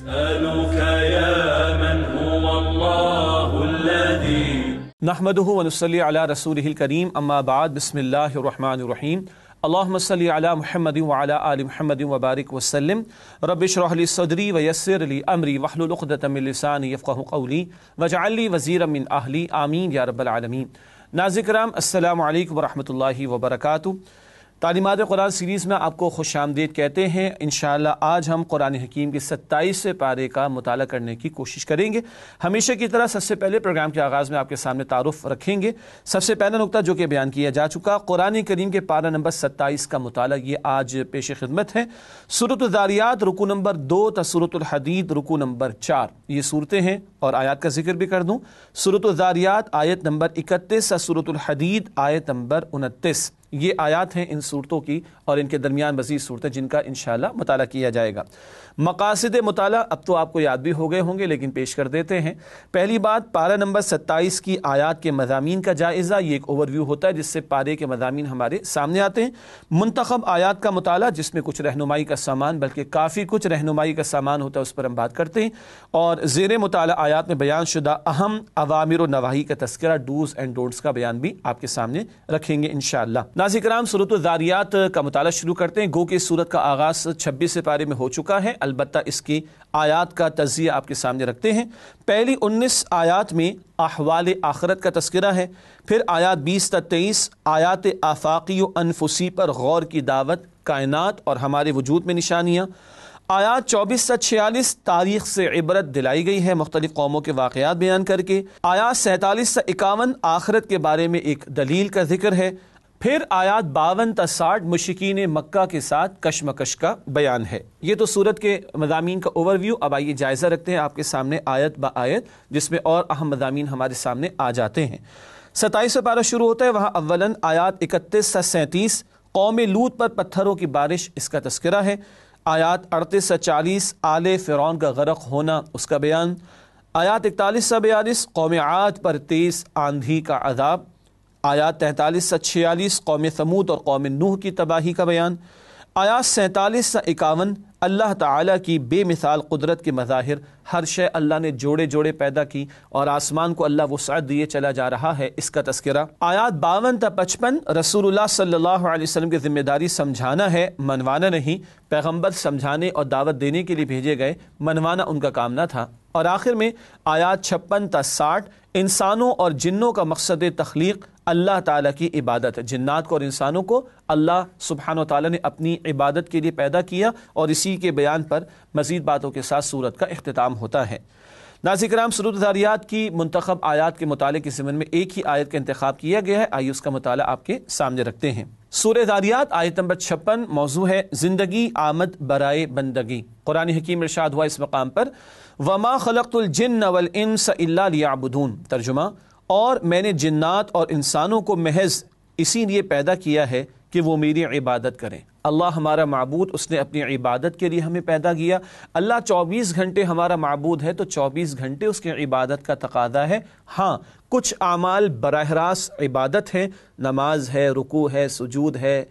أسألك يا من هو الله الذي نحمده ونصلي على رسوله الكريم اما بعد بسم الله الرحمن الرحيم اللهم صل على محمد وعلى آل محمد وبارك وسلم رب اشرح لي صدري ويسر لي امري واحلل عقدة من لساني يفقهوا قولي واجعل لي وزيرا من اهلي آمین یا رب العالمین۔ ناظرین کرام السلام علیکم ورحمۃ اللہ وبرکاتہ۔ تعلیمات قرآن سیریز میں آپ کو خوش آمدید کہتے ہیں۔ انشاءاللہ آج ہم قرآن حکیم کے 27ویں پارے کا مطالعہ کرنے کی کوشش کریں گے۔ ہمیشہ کی طرح سب سے پہلے پروگرام کے آغاز میں آپ کے سامنے تعارف رکھیں گے۔ سب سے پہلا نقطہ جو کہ بیان کیا جا چکا، قرآن کریم کے پارہ نمبر 27 کا مطالعہ یہ آج پیش خدمت ہے۔ سورۃ الذاریات رکوع نمبر 2 تا سورۃ الحدید رکوع نمبر 4 یہ صورتیں ہیں، اور آیات کا ذکر بھی کر دوں۔ سورۃ الذاریات آیت نمبر 31 تا سورۃ الحدید آیت نمبر 29 یہ آیات ہیں ان صورتوں کی، اور ان کے درمیان مزید صورتیں جن کا انشاءاللہ مطالعہ کیا جائے گا۔ مقاصد مطالعہ اب تو آپ کو یاد بھی ہو گئے ہوں گے، لیکن پیش کر دیتے ہیں۔ پہلی بات، پارہ نمبر 27 کی آیات کے مضامین کا جائزہ، یہ ایک اوور ویو ہوتا ہے جس سے پارے کے مضامین ہمارے سامنے آتے ہیں۔ منتخب آیات کا مطالعہ جس میں کچھ رہنمائی کا سامان، بلکہ کافی کچھ رہنمائی کا سامان ہوتا ہے، اس پر ہم بات کرتے ہیں۔ اور زیر مطالعہ آیات میں بیان شدہ اہم اوامر و نواہی کا تذکرہ، ڈوز اینڈ ڈونٹس کا بیان بھی آپ کے سامنے رکھیں گے انشاءاللہ۔ ناظرین کرام سورۃ الذاریات کا مطالعہ شروع کرتے ہیں۔ گو کہ سورت کا آغاز 26 پارے میں ہو چکا ہے، البتہ اس کی آیات کا تجزیہ آپ کے سامنے رکھتے ہیں۔ پہلی 19 آیات میں احوال آخرت کا تذکرہ ہے، پھر آیات 20 تا 23 آیات آفاقی و انفسی پر غور کی دعوت، کائنات اور ہمارے وجود میں نشانیاں۔ آیات 24 تا 46 تاریخ سے عبرت دلائی گئی ہے مختلف قوموں کے واقعات بیان کر کے۔ آیات 47 تا 51 آخرت کے بارے میں ایک دلیل کا ذکر ہے۔ پھر آیات 52 تا 60 مشرکین مکہ کے ساتھ کشمکش کا بیان ہے۔ یہ تو سورت کے مضامین کا اوور ویو۔ اب آئیے جائزہ رکھتے ہیں آپ کے سامنے آیت با آیت، جس میں اور اہم مضامین ہمارے سامنے آ جاتے ہیں۔ 27 پارہ شروع ہوتا ہے، وہاں اولاً آیات 31 تا 37 قوم لوط پر پتھروں کی بارش، اس کا تذکرہ ہے۔ آیات 38 تا 40 آل فرعون کا غرق ہونا، اس کا بیان۔ آیات 41 تا 42 قوم عاد پر تیز آندھی کا عذاب۔ آیات 43 تا 46 قوم ثمود اور قوم نوح کی تباہی کا بیان۔ آیات 47 تا 51 اللہ تعالیٰ کی بے مثال قدرت کے مظاہر، ہر شے اللہ نے جوڑے جوڑے پیدا کی اور آسمان کو اللہ وسعت دیے چلا جا رہا ہے، اس کا تذکرہ۔ آیات 52 تا 55 رسول اللہ صلی اللہ علیہ وسلم کی ذمہ داری سمجھانا ہے، منوانا نہیں۔ پیغمبر سمجھانے اور دعوت دینے کے لیے بھیجے گئے، منوانا ان کا کام نہ تھا۔ اور آخر میں آیات 56 تا 60 انسانوں اور جنوں کا مقصد تخلیق اللہ تعالیٰ کی عبادت ہے۔ جنات کو اور انسانوں کو اللہ سبحانہ و تعالیٰ نے اپنی عبادت کے لیے پیدا کیا، اور اسی کے بیان پر مزید باتوں کے ساتھ سورت کا اختتام ہوتا ہے۔ ناظرین کرام سورۃ الذاریات کی منتخب آیات کے مطالعے کے ضمن میں ایک ہی آیت کا انتخاب کیا گیا ہے، آئیے اس کا مطالعہ آپ کے سامنے رکھتے ہیں۔ سورۃ الذاریات آیت نمبر 56 موضوع ہے زندگی آمد برائے بندگی۔ قرآن حکیم ارشاد ہوا اس مقام پر، وما خلقت الجن والانس الا لیعبدون، ترجمہ، اور میں نے جنات اور انسانوں کو محض اسی لیے پیدا کیا ہے کہ وہ میری عبادت کریں۔ اللہ ہمارا معبود، اس نے اپنی عبادت کے لیے ہمیں پیدا کیا۔ اللہ 24 گھنٹے ہمارا معبود ہے، تو 24 گھنٹے اس کی عبادت کا تقاضا ہے۔ ہاں کچھ اعمال براہ راست عبادت ہے، نماز ہے، رکوع ہے، سجود ہے،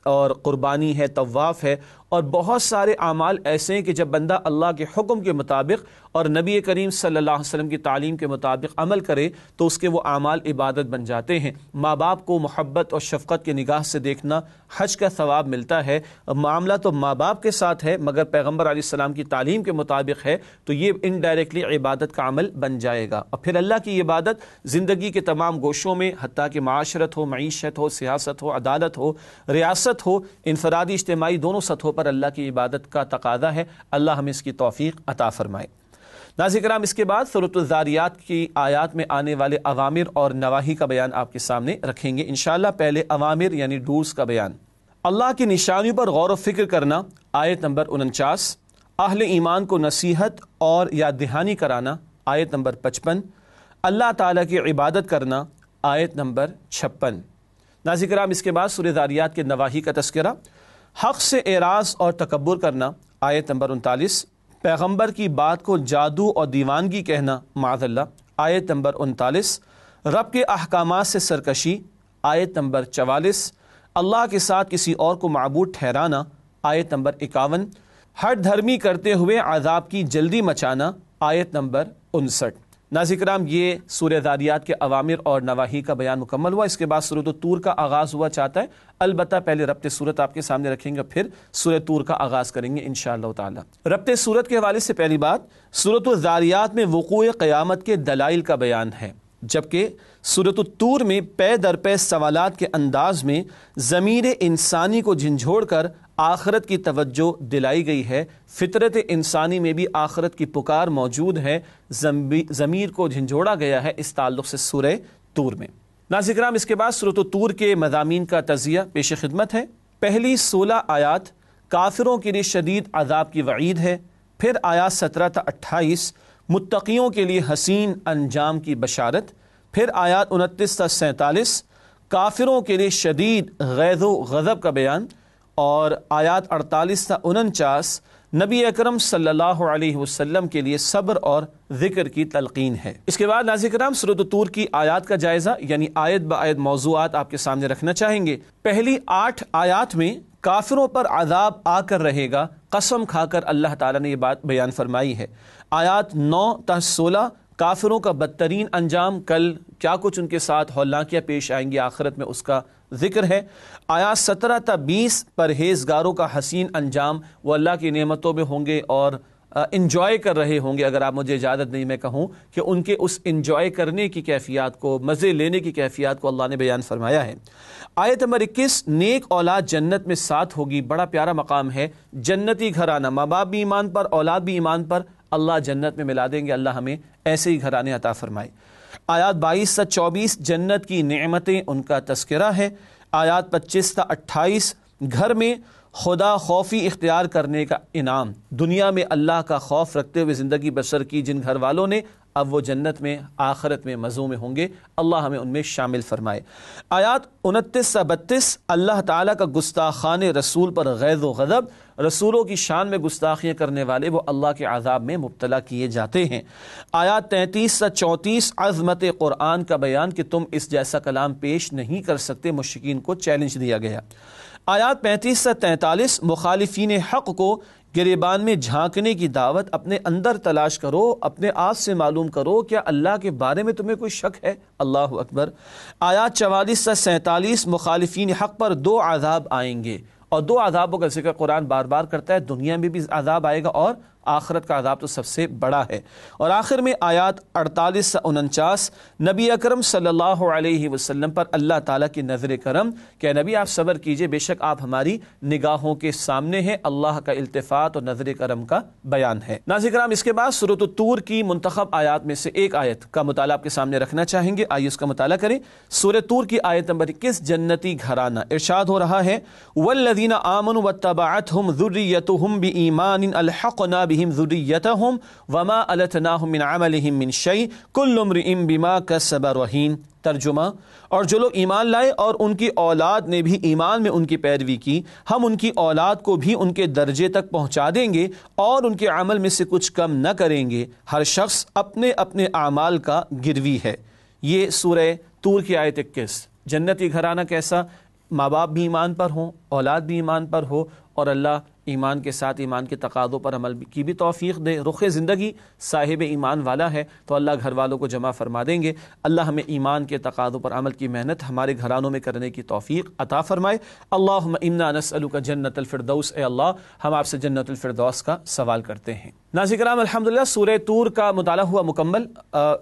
اور قربانی ہے، طواف ہے، اور بہت سارے اعمال ایسے ہیں کہ جب بندہ اللہ کے حکم کے مطابق اور نبی کریم صلی اللہ علیہ وسلم کی تعلیم کے مطابق عمل کرے تو اس کے وہ اعمال عبادت بن جاتے ہیں۔ ماں باپ کو محبت اور شفقت کی نگاہ سے دیکھنا، حج کا ثواب ملتا ہے۔ معاملہ تو ماں باپ کے ساتھ ہے، مگر پیغمبر علیہ السلام کی تعلیم کے مطابق ہے تو یہ انڈائریکٹلی عبادت کا عمل بن جائے گا۔ اور پھر اللہ کی عبادت زندگی کے تمام گوشوں میں، حتیٰ کہ معاشرت ہو، معیشت ہو، سیاست ہو، عدالت ہو، ریاست ہو، انفرادی اجتماعی دونوں سطحوں پر اللہ کی عبادت کا تقاضا ہے۔ اللہ ہمیں اس کی توفیق عطا فرمائے۔ ناظرین کرام اس کے بعد سورۃ الذاریات کی آیات میں آنے والے اوامر اور نواہی کا بیان آپ کے سامنے رکھیں گے انشاءاللہ۔ پہلے اوامر یعنی رولز کا بیان۔ اللہ کی نشانیوں پر غور و فکر کرنا، آیت نمبر 49۔ اہل ایمان کو نصیحت اور یاد دہانی کرانا، آیت نمبر 55۔ اللہ تعالیٰ کی عبادت کرنا، آیت نمبر 56۔ ناظرین کرام اس کے بعد سورۃ الذاریات کے نواہی کا تذکرہ، حق سے اعراض اور تکبر کرنا، آیت نمبر 39۔ پیغمبر کی بات کو جادو اور دیوانگی کہنا، معاذ اللہ، آیت نمبر 39۔ رب کے احکامات سے سرکشی، آیت نمبر 44۔ اللہ کے ساتھ کسی اور کو معبود ٹھہرانا، آیت نمبر 51۔ ہٹ دھرمی کرتے ہوئے عذاب کی جلدی مچانا، آیت نمبر 59۔ ناظرین کرام، یہ سورہ ذاریات کے اوامر اور نواہی کا بیان مکمل ہوا۔ اس کے بعد سورۃ الطور کا آغاز ہوا چاہتا ہے، البتہ پہلے ربط صورت آپ کے سامنے رکھیں گے، پھر سورہ طور کا آغاز کریں گے انشاءاللہ تعالی۔ ربط صورت کے حوالے سے پہلی بات، سورۃ الذاریات میں وقوع قیامت کے دلائل کا بیان ہے، جبکہ سورۃ الطور میں پے در پے سوالات کے انداز میں ضمیر انسانی کو جھنجھوڑ کر آخرت کی توجہ دلائی گئی ہے۔ فطرت انسانی میں بھی آخرت کی پکار موجود ہے، ضمیر کو جھنجھوڑا گیا ہے اس تعلق سے سورہ طور میں۔ ناظرین کرام، اس کے بعد سورۃ الطور کے مضامین کا تجزیہ پیش خدمت ہے۔ پہلی 16 آیات کافروں کے لیے شدید عذاب کی وعید ہے، پھر آیات 17 تا 28 متقیوں کے لیے حسین انجام کی بشارت، پھر آیات 29 تا 47 کافروں کے لیے شدید غیظ و غضب کا بیان، اور آیات 48 تا 49 نبی اکرم صلی اللہ علیہ وسلم کے لیے صبر اور ذکر کی تلقین ہے۔ اس کے بعد ناظرین کرام، سورۃ الطور کی آیات کا جائزہ یعنی آیت بآیت موضوعات آپ کے سامنے رکھنا چاہیں گے۔ پہلی 8 آیات میں کافروں پر عذاب آ کر رہے گا، قسم کھا کر اللہ تعالیٰ نے یہ بات بیان فرمائی ہے۔ آیات 9 تا 16 کافروں کا بدترین انجام، کل کیا کچھ ان کے ساتھ ہولناکیاں پیش آئیں گی آخرت میں، اس کا ذکر ہے۔ آیات 17 تا 20 پرہیزگاروں کا حسین انجام، وہ اللہ کی نعمتوں میں ہوں گے اور انجوائے کر رہے ہوں گے، اگر آپ مجھے اجازت نہیں میں کہوں کہ ان کے اس انجوائے کرنے کی کیفیات کو، مزے لینے کی کیفیات کو اللہ نے بیان فرمایا ہے۔ آیت نمبر 21 نیک اولاد جنت میں ساتھ ہوگی، بڑا پیارا مقام ہے، جنتی گھرانہ، ماں باپ بھی ایمان پر، اولاد بھی ایمان پر، اللہ جنت میں ملا دیں گے، اللہ ہمیں ایسے ہی گھرانے عطا فرمائے۔ آیات 22 تا 24 جنت کی نعمتیں، ان کا تذکرہ ہے۔ آیات 25 تا 28 گھر میں خدا خوفی اختیار کرنے کا انعام، دنیا میں اللہ کا خوف رکھتے ہوئے زندگی بسر کی جن گھر والوں نے، اب وہ جنت میں آخرت میں مزوں میں ہوں گے، اللہ ہمیں ان میں شامل فرمائے۔ آیات 29 تا 32 اللہ تعالیٰ کا گستاخان رسول پر غیظ و غضب، رسولوں کی شان میں گستاخیاں کرنے والے وہ اللہ کے عذاب میں مبتلا کیے جاتے ہیں۔ آیات 33 تا 34 عظمت قرآن کا بیان کہ تم اس جیسا کلام پیش نہیں کر سکتے، مشرکین کو چیلنج دیا گیا۔ آیات 35 تا 43 مخالفین حق کو گریبان میں جھانکنے کی دعوت، اپنے اندر تلاش کرو، اپنے آپ سے معلوم کرو کیا اللہ کے بارے میں تمہیں کوئی شک ہے، اللہ اکبر۔ آیات 44 تا 47 مخالفین حق پر 2 عذاب آئیں گے، اور 2 عذابوں کا ذکر قرآن بار بار کرتا ہے، دنیا میں بھی عذاب آئے گا اور آخرت کا عذاب تو سب سے بڑا ہے۔ اور آخر میں آیات 48 سے 49 نبی اکرم صلی اللہ علیہ وسلم پر اللہ تعالیٰ کی نظر کرم کہ نبی آپ صبر کیجئے، بے شک آپ ہماری نگاہوں کے سامنے ہیں، اللہ کا التفات اور نظر کرم کا بیان ہے۔ ناظرین کرام، اس کے بعد سورۃ الطور کی منتخب آیات میں سے ایک آیت کا مطالعہ آپ کے سامنے رکھنا چاہیں گے، آئیے اس کا مطالعہ کریں۔ سورۃ طور کی آیت نمبر 21 جنتی گھرانہ، ارشاد ہو رہا ہے والذین آمنوا واتبعتهم ذریتهم بایمان الحقنا بهم ذریتهم وما التناهم من عملهم من شیء کل امرئ بما کسب رہین۔ ترجمہ، اور جو لوگ ایمان لائے اور ان کی اولاد نے بھی ایمان میں ان کی پیروی کی، ہم ان کی اولاد کو بھی ان کے درجے تک پہنچا دیں گے اور ان کے عمل میں سے کچھ کم نہ کریں گے، ہر شخص اپنے اپنے اعمال کا گروی ہے۔ یہ سورہ طور کی آیت 21۔ جنتی گھرانہ کیسا؟ ماں باپ بھی ایمان پر ہوں، اولاد بھی ایمان پر ہو، اور اللہ ایمان کے ساتھ ایمان کے تقاضوں پر عمل کی بھی توفیق دے۔ رخ زندگی صاحب ایمان والا ہے تو اللہ گھر والوں کو جمع فرما دیں گے۔ اللہ ہمیں ایمان کے تقاضوں پر عمل کی محنت ہمارے گھرانوں میں کرنے کی توفیق عطا فرمائے۔ اللہم انا نسألک جنت الفردوس، اے اللہ ہم آپ سے جنت الفردوس کا سوال کرتے ہیں۔ ناظرین کرام، الحمدللہ سورہ طور کا مطالعہ ہوا مکمل۔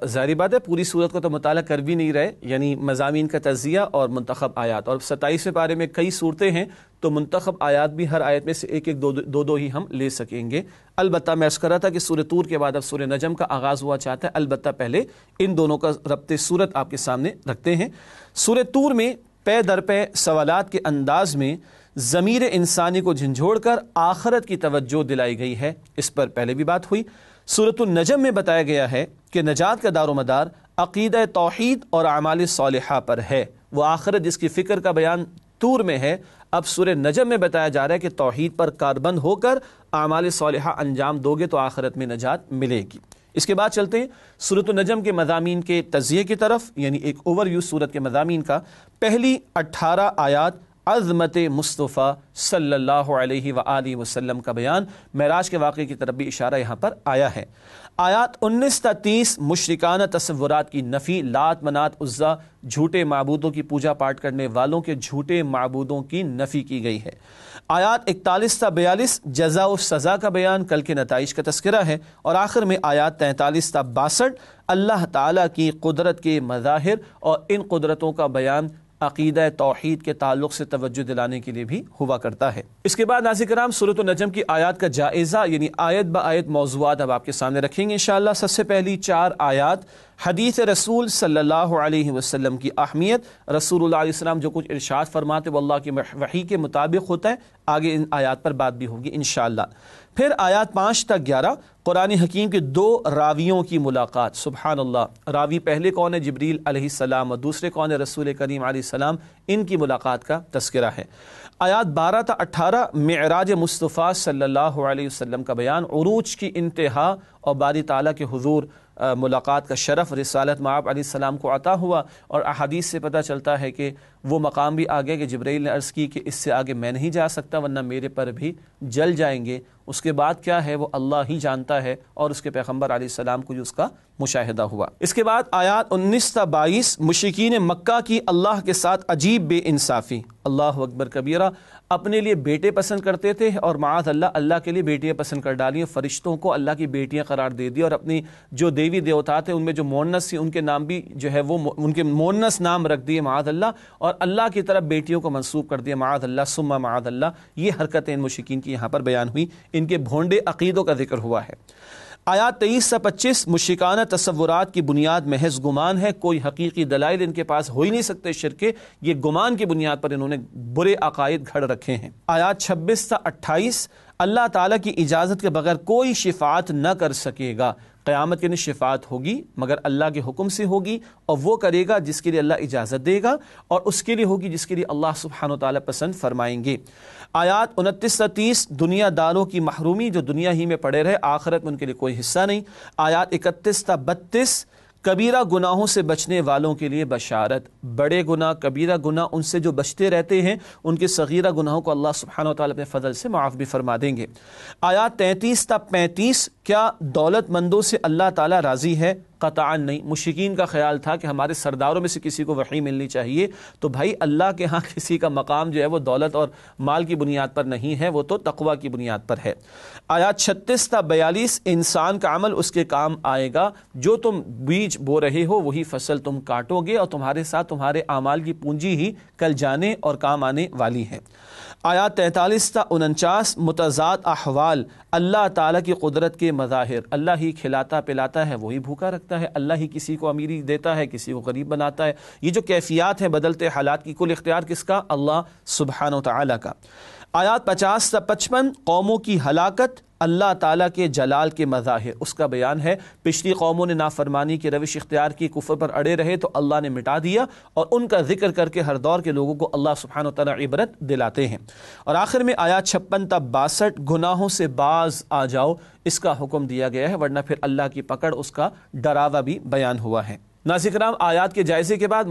ظاہری بات ہے پوری سورت کو تو مطالعہ کر بھی نہیں رہے، یعنی مضامین کا تجزیہ اور منتخب آیات، اور 27ویں پارے میں کئی صورتیں ہیں تو منتخب آیات بھی ہر آیت میں سے ایک ایک دو ہی ہم لے سکیں گے۔ البتہ میں عرض کر رہا تھا کہ سورہ طور کے بعد اب سورہ نجم کا آغاز ہوا چاہتا ہے، البتہ پہلے ان دونوں کا ربط صورت آپ کے سامنے رکھتے ہیں۔ سورہ طور میں پے در پے سوالات کے انداز میں ضمیر انسانی کو جھنجھوڑ کر آخرت کی توجہ دلائی گئی ہے، اس پر پہلے بھی بات ہوئی۔ سورۃ النجم میں بتایا گیا ہے کہ نجات کا دار و مدار عقیدہ توحید اور اعمال صالحہ پر ہے، وہ آخرت جس کی فکر کا بیان طور میں ہے، اب سورہ نجم میں بتایا جا رہا ہے کہ توحید پر کاربند ہو کر اعمال صالحہ انجام دو گے تو آخرت میں نجات ملے گی۔ اس کے بعد چلتے ہیں سورۃ النجم کے مضامین کے تجزیے کی طرف، یعنی ایک اوور ویو سورت کے مضامین کا۔ پہلی 18 آیات عظمت مصطفیٰ صلی اللہ علیہ وآلہ وسلم کا بیان، معراج کے واقعے کی طرف بھی اشارہ یہاں پر آیا ہے۔ آیات 19 تا 30 مشرکانہ تصورات کی نفی، لات منات عزا جھوٹے معبودوں کی پوجا پاٹ کرنے والوں کے جھوٹے معبودوں کی نفی کی گئی ہے۔ آیات 41 تا 42 جزا و سزا کا بیان، کل کے نتائج کا تذکرہ ہے، اور آخر میں آیات 43 تا 62 اللہ تعالیٰ کی قدرت کے مظاہر اور ان قدرتوں کا بیان عقیدہ توحید کے تعلق سے توجہ دلانے کے لیے بھی ہوا کرتا ہے۔ اس کے بعد ناظرین کرام سورۃ النجم کی آیات کا جائزہ یعنی آیت با آیت موضوعات اب آپ کے سامنے رکھیں گے انشاءاللہ۔ سب سے پہلی 4 آیات حدیث رسول صلی اللہ علیہ وسلم کی اہمیت، رسول اللہ علیہ وسلم جو کچھ ارشاد فرماتے وہ اللہ کی وحی کے مطابق ہوتا ہے، آگے ان آیات پر بات بھی ہوگی انشاءاللہ۔ پھر آیات 5 تک 11 قرآن حکیم کے 2 راویوں کی ملاقات، سبحان اللہ، راوی پہلے کون ہے؟ جبریل علیہ السلام، اور دوسرے کون ہے؟ رسول کریم علیہ السلام، ان کی ملاقات کا تذکرہ ہے۔ آیات 12 تا 18 معراج مصطفیٰ صلی اللہ علیہ وسلم کا بیان، عروج کی انتہا اور باری تعالیٰ کے حضور ملاقات کا شرف رسالت مآب علیہ السلام کو عطا ہوا، اور احادیث سے پتہ چلتا ہے کہ وہ مقام بھی آگے کہ جبرائیل نے عرض کی کہ اس سے آگے میں نہیں جا سکتا ورنہ میرے پر بھی جل جائیں گے۔ اس کے بعد کیا ہے وہ اللہ ہی جانتا ہے، اور اس کے پیغمبر علیہ السلام کو اس کا مشاہدہ ہوا۔ اس کے بعد آیات 19 تا 22 مشرکین مکہ کی اللہ کے ساتھ عجیب بے انصافی، اللہ اکبر کبیرہ، اپنے لیے بیٹے پسند کرتے تھے اور معاذ اللہ اللہ کے لیے بیٹیاں پسند کر ڈالی، فرشتوں کو اللہ کی بیٹیاں قرار دے دی، اور اپنی جو دیوی دیوتا تھے ان میں جو مونس تھی ان کے نام بھی جو ہے وہ ان کے مونس نام رکھ دیے معاذ اللہ، اور اللہ کی طرف بیٹیوں کو منسوب کر دیا معاذ اللہ ثم معاذ اللہ۔ یہ حرکتیں ان مشرکین کی یہاں پر بیان ہوئی، ان کے بھونڈے عقیدوں کا ذکر ہوا ہے۔ آیات 23 سے 25 مشرکانہ تصورات کی بنیاد محض گمان ہے، کوئی حقیقی دلائل ان کے پاس ہو ہی نہیں سکتے شرک کے، یہ گمان کی بنیاد پر انہوں نے برے عقائد گھڑ رکھے ہیں۔ آیات 26 سے 28 اللہ تعالیٰ کی اجازت کے بغیر کوئی شفاعت نہ کر سکے گا، قیامت کے دن شفاعت ہوگی مگر اللہ کے حکم سے ہوگی، اور وہ کرے گا جس کے لیے اللہ اجازت دے گا، اور اس کے لیے ہوگی جس کے لیے اللہ سبحانہ و تعالیٰ پسند فرمائیں گے۔ آیات 29 سے 30 دنیا داروں کی محرومی، جو دنیا ہی میں پڑے رہے آخرت میں ان کے لیے کوئی حصہ نہیں۔ آیات 31 تا 32 کبیرہ گناہوں سے بچنے والوں کے لیے بشارت، بڑے گناہ کبیرہ گناہ ان سے جو بچتے رہتے ہیں ان کے صغیرہ گناہوں کو اللہ سبحانہ و تعالیٰ اپنے فضل سے معاف بھی فرما دیں گے۔ آیات 33 تا 35 کیا دولت مندوں سے اللہ تعالیٰ راضی ہے؟ قطعاً نہیں۔ مشرکین کا خیال تھا کہ ہمارے سرداروں میں سے کسی کو وحی ملنی چاہیے، تو بھائی اللہ کے ہاں کسی کا مقام جو ہے وہ دولت اور مال کی بنیاد پر نہیں ہے، وہ تو تقوی کی بنیاد پر ہے۔ آیات 36 تا 42 انسان کا عمل اس کے کام آئے گا، جو تم بیج بو رہے ہو وہی فصل تم کاٹو گے، اور تمہارے ساتھ تمہارے اعمال کی پونجی ہی کل جانے اور کام آنے والی ہے۔ آیات 43 تا 49 متضاد احوال، اللہ تعالیٰ کی قدرت کے مظاہر، اللہ ہی کھلاتا پلاتا ہے وہی بھوکا رکھتا ہے، اللہ ہی کسی کو امیری دیتا ہے کسی کو غریب بناتا ہے، یہ جو کیفیات ہیں بدلتے حالات کی، کل اختیار کس کا؟ اللہ سبحانہ و تعالیٰ کا۔ آیات 50 تا 55 قوموں کی ہلاکت، اللہ تعالیٰ کے جلال کے مظاہر، اس کا بیان ہے۔ پچھلی قوموں نے نافرمانی کی روش اختیار کی، کفر پر اڑے رہے تو اللہ نے مٹا دیا، اور ان کا ذکر کر کے ہر دور کے لوگوں کو اللہ سبحانہ و تعالیٰ عبرت دلاتے ہیں۔ اور آخر میں آیات 56 تا 62 گناہوں سے باز آ جاؤ، اس کا حکم دیا گیا ہے، ورنہ پھر اللہ کی پکڑ، اس کا ڈراوا بھی بیان ہوا ہے۔ ناظرین کرام آیات کے جائزے کے بعد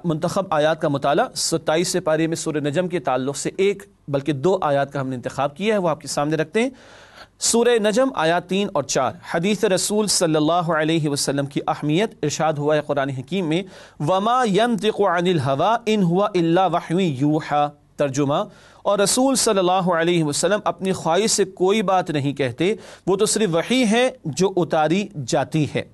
منتخب آیات کا مطالعہ 27 پارے میں سورہ نجم کے تعلق سے ایک بلکہ 2 آیات کا ہم نے انتخاب کیا ہے، وہ آپ کے سامنے رکھتے ہیں۔ سورہ نجم آیات 3 اور 4 حدیث رسول صلی اللہ علیہ وسلم کی اہمیت، ارشاد ہوا ہے قرآن حکیم میں وما ينطق عن الهوى ان هو الا وحی یوحى، ترجمہ، اور رسول صلی اللہ علیہ وسلم اپنی خواہش سے کوئی بات نہیں کہتے، وہ تو صرف وحی ہے جو اتاری جاتی ہے۔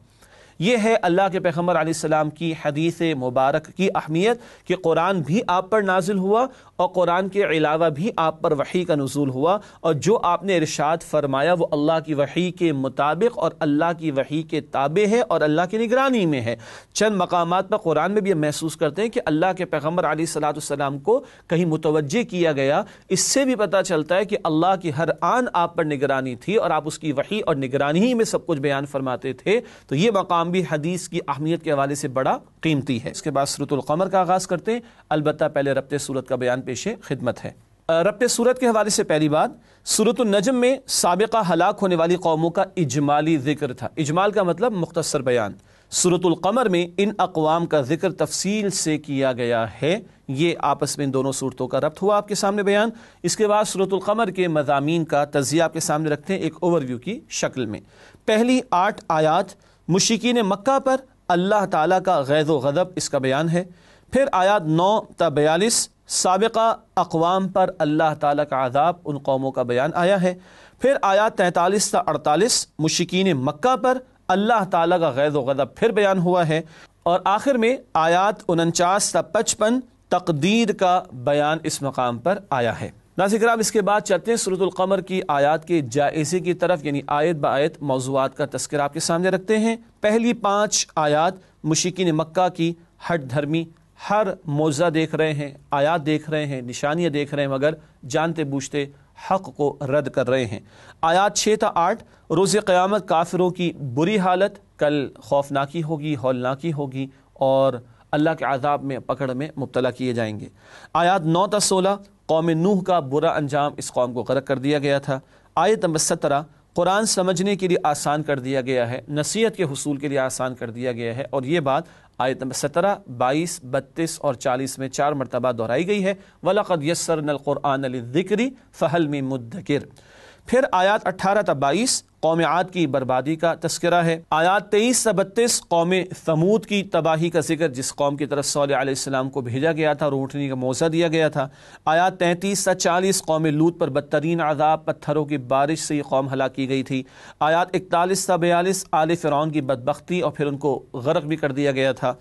یہ ہے اللہ کے پیغمبر علیہ السلام کی حدیث مبارک کی اہمیت کہ قرآن بھی آپ پر نازل ہوا اور قرآن کے علاوہ بھی آپ پر وحی کا نزول ہوا، اور جو آپ نے ارشاد فرمایا وہ اللہ کی وحی کے مطابق اور اللہ کی وحی کے تابع ہے اور اللہ کی نگرانی میں ہے۔ چند مقامات پر قرآن میں بھی ہم محسوس کرتے ہیں کہ اللہ کے پیغمبر علیہ السلام کو کہیں متوجہ کیا گیا، اس سے بھی پتہ چلتا ہے کہ اللہ کی ہر آن آپ پر نگرانی تھی اور آپ اس کی وحی اور نگرانی ہی میں سب کچھ بیان فرماتے تھے، تو یہ مقام بھی حدیث کی اہمیت کے حوالے سے بڑا قیمتی ہے۔ اس کے بعد سورۃ القمر کا آغاز کرتے ہیں، البتہ پہلے ربط سورت کا بیان پیش خدمت ہے۔ ربط سورت کے حوالے سے پہلی بات، سورۃ النجم میں سابقہ ہلاک ہونے والی قوموں کا اجمالی ذکر تھا۔ اجمال کا مطلب مختصر بیان، سورۃ القمر میں ان اقوام کا ذکر تفصیل سے کیا گیا ہے۔ یہ آپس میں ان دونوں صورتوں کا ربط ہوا آپ کے سامنے بیان۔ اس کے بعد سورۃ القمر کے مضامین کا تجزیہ آپ کے سامنے رکھتے ہیں ایک اوور ویو کی شکل میں۔ پہلی 8 آیات مشرکین مکہ پر اللہ تعالیٰ کا غیظ و غضب اس کا بیان ہے۔ پھر آیات 9 تا 42 سابقہ اقوام پر اللہ تعالیٰ کا عذاب ان قوموں کا بیان آیا ہے۔ پھر آیات 43 تا 48 مشرکین مکہ پر اللہ تعالیٰ کا غیظ و غضب پھر بیان ہوا ہے، اور آخر میں آیات 49 تا 55 تقدیر کا بیان اس مقام پر آیا ہے۔ ناظرین کرام، اس کے بعد چلتے ہیں سورۃ القمر کی آیات کے جائزے کی طرف، یعنی آیت با آیت موضوعات کا تذکرہ آپ کے سامنے رکھتے ہیں۔ پہلی 5 آیات مشرکین مکہ کی ہٹ دھرمی، ہر موضع دیکھ رہے ہیں، آیات دیکھ رہے ہیں، نشانیاں دیکھ رہے ہیں، مگر جانتے بوجھتے حق کو رد کر رہے ہیں۔ آیات 6 تا 8 روز قیامت کافروں کی بری حالت، کل خوفناکی ہوگی، ہولناکی ہوگی، اور اللہ کے عذاب میں پکڑ میں مبتلا کیے جائیں گے۔ آیات 9 تا 16 قوم نوح کا برا انجام، اس قوم کو غرق کر دیا گیا تھا۔ آیت نمبر 17 قرآن سمجھنے کے لیے آسان کر دیا گیا ہے، نصیحت کے حصول کے لیے آسان کر دیا گیا ہے، اور یہ بات آیت نمبر 17، 22، 32 اور 40 میں 4 مرتبہ دہرائی گئی ہے۔ وَلَقَدْ يَسَّرْنَا الْقُرْآنَ لِلذِّكْرِ فَهَلْ مِن مُدَّكِرٍ۔ پھر آیات 18 تا 22 قوم عاد کی بربادی کا تذکرہ ہے۔ آیات 23 تا 32 قوم ثمود کی تباہی کا ذکر، جس قوم کی طرف صالح علیہ السلام کو بھیجا گیا تھا اور اونٹنی کا موضع دیا گیا تھا۔ آیات 33 تا 40 قوم لوط پر بدترین عذاب، پتھروں کی بارش سے یہ قوم ہلاک کی گئی تھی۔ آیات 41 تا 42 آل فرعون کی بدبختی اور پھر ان کو غرق بھی کر دیا گیا تھا۔